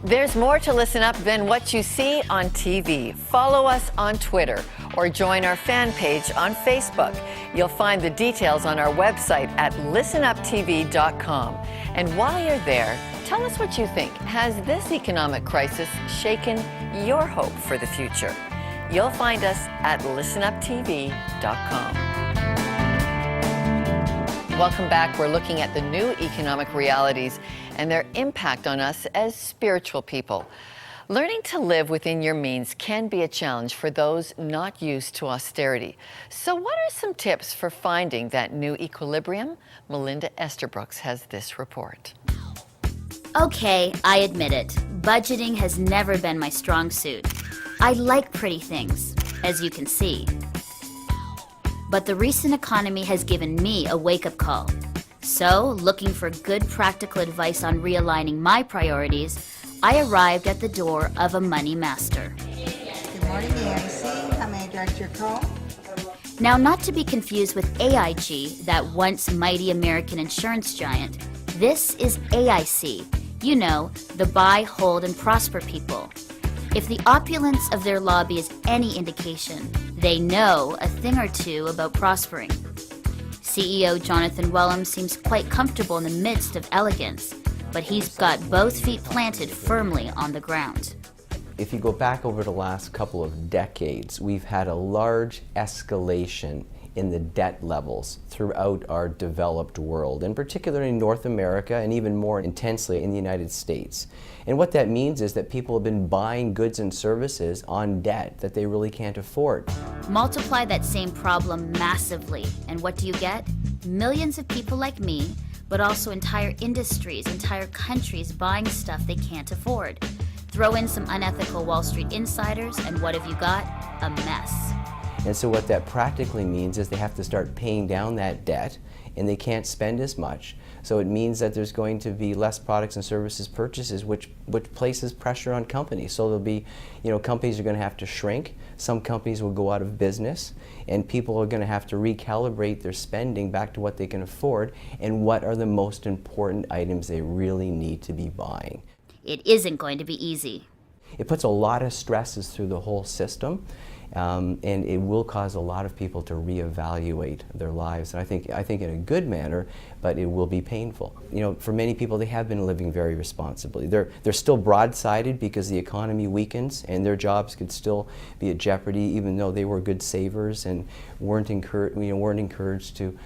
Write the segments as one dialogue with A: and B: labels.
A: There's more to Listen Up than what you see on TV. Follow us on Twitter or join our fan page on Facebook. You'll find the details on our website at listenuptv.com. And while you're there, tell us what you think. Has this economic crisis shaken your hope for the future? You'll find us at listenuptv.com. Welcome back. We're looking at the new economic realities and their impact on us as spiritual people. Learning to live within your means can be a challenge for those not used to austerity. So what are some tips for finding that new equilibrium? Melinda Estabrooks has this report.
B: Okay, I admit it. Budgeting has never been my strong suit. I like pretty things, as you can see. But the recent economy has given me a wake-up call. So, looking for good practical advice on realigning my priorities, I arrived at the door of a money master.
C: Good morning, AIC. How may I direct your call?
B: Now, not to be confused with AIG, that once mighty American insurance giant, this is AIC. You know, the buy, hold, and prosper people. If the opulence of their lobby is any indication, they know a thing or two about prospering. CEO Jonathan Wellum seems quite comfortable in the midst of elegance, but he's got both feet planted firmly on the ground.
D: If you go back over the last couple of decades, we've had a large escalation in the debt levels throughout our developed world, and particularly in North America and even more intensely in the United States. And what that means is that people have been buying goods and services on debt that they really can't afford.
B: Multiply that same problem massively, and what do you get? Millions of people like me, but also entire industries, entire countries buying stuff they can't afford. Throw in some unethical Wall Street insiders, and what have you got? A mess.
D: And so what that practically means is they have to start paying down that debt, and they can't spend as much. So it means that there's going to be less products and services purchases, which places pressure on companies. So there'll be, companies are going to have to shrink. Some companies will go out of business, and people are going to have to recalibrate their spending back to what they can afford and what are the most important items they really need to be buying.
B: It isn't going to be easy.
D: It puts a lot of stresses through the whole system. And it will cause a lot of people to reevaluate their lives, and I think in a good manner, but it will be painful. For many people, they have been living very responsibly. They're still broadsided because the economy weakens, and their jobs could still be at jeopardy, even though they were good savers and weren't encouraged to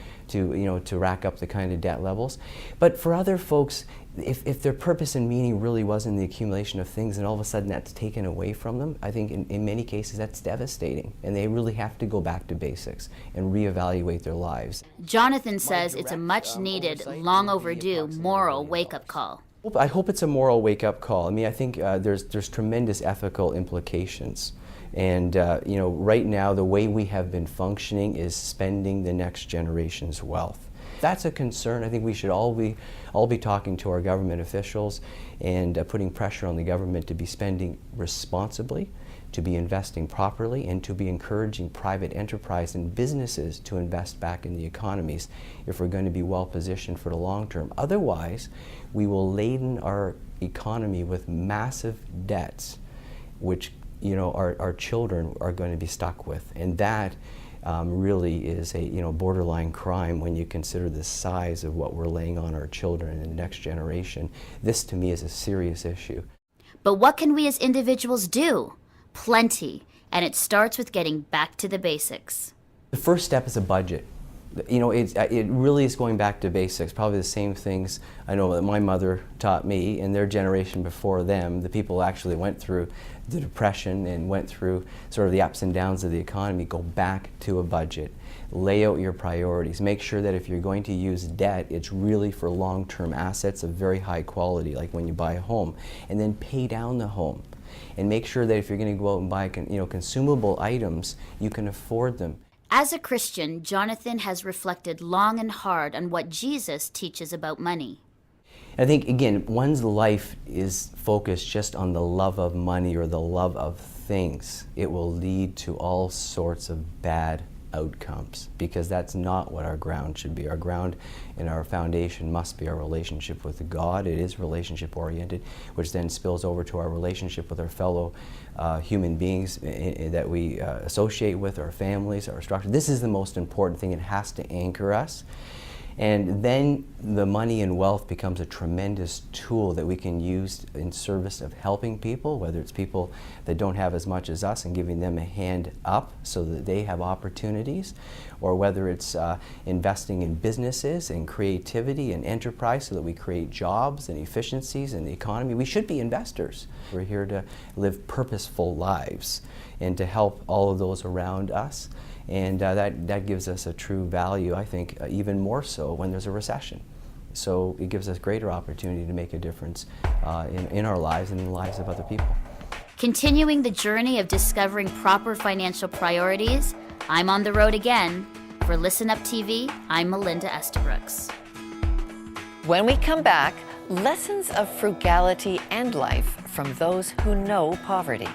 D: rack up the kind of debt levels. But for other folks, if their purpose and meaning really was in the accumulation of things and all of a sudden that's taken away from them, I think in many cases that's devastating, and they really have to go back to basics and reevaluate their lives.
B: Jonathan says it's a much needed, long overdue moral wake-up call.
D: I hope it's a moral wake-up call. I think there's tremendous ethical implications. And right now the way we have been functioning is spending the next generation's wealth. That's a concern. I think we should all be talking to our government officials and putting pressure on the government to be spending responsibly, to be investing properly, and to be encouraging private enterprise and businesses to invest back in the economies if we're going to be well positioned for the long term. Otherwise, we will laden our economy with massive debts, which our children are going to be stuck with, and that really is a borderline crime when you consider the size of what we're laying on our children and the next generation. This to me is a serious issue.
B: But what can we as individuals do? Plenty, and it starts with getting back to the basics.
D: The first step is a budget. It really is going back to basics, probably the same things I know that my mother taught me and their generation before them. The people actually went through the Depression and went through sort of the ups and downs of the economy. Go back to a budget. Lay out your priorities. Make sure that if you're going to use debt, it's really for long-term assets of very high quality, like when you buy a home. And then pay down the home. And make sure that if you're going to go out and buy consumable items, you can afford them.
B: As a Christian, Jonathan has reflected long and hard on what Jesus teaches about money.
D: I think, again, one's life is focused just on the love of money or the love of things. It will lead to all sorts of bad outcomes, because that's not what our ground should be. Our ground and our foundation must be our relationship with God. It is relationship oriented, which then spills over to our relationship with our fellow human beings that we associate with, our families, our structure. This is the most important thing. It has to anchor us. And then the money and wealth becomes a tremendous tool that we can use in service of helping people, whether it's people that don't have as much as us and giving them a hand up so that they have opportunities, or whether it's investing in businesses and creativity and enterprise so that we create jobs and efficiencies in the economy. We should be investors. We're here to live purposeful lives and to help all of those around us. And that gives us a true value, I think, even more so when there's a recession. So it gives us greater opportunity to make a difference in our lives and in the lives of other people.
B: Continuing the journey of discovering proper financial priorities, I'm on the road again. For Listen Up TV, I'm Melinda Estabrooks.
A: When we come back, lessons of frugality and life from those who know poverty.